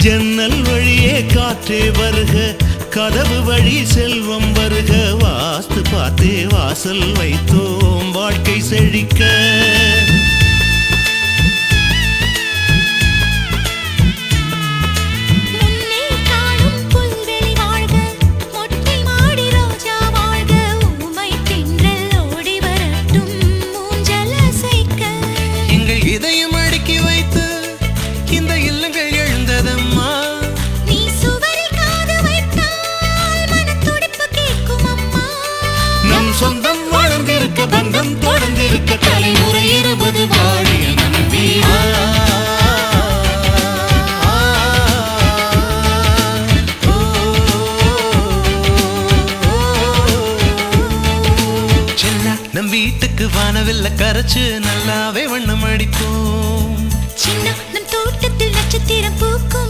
ஜன்னல் வழியே காற்றே வருக, கதவு வழி செல்வம் வருக. வாஸ்து பார்த்தே வாசல் வைத்தோம் வாழ்க்கை செழிக்க. சொந்தம் வளர்ந்திருக்க, பந்தம் தொடர்ந்திருக்க, தலைமுறை 20 வாழிய நம்பி. சின்ன நம் வீட்டுக்கு வானவில்ல கரைச்சு நல்லாவே வண்ணம் அடிப்போம். சின்ன நம் தோட்டத்தில் நட்சத்திரம் பூக்கும்.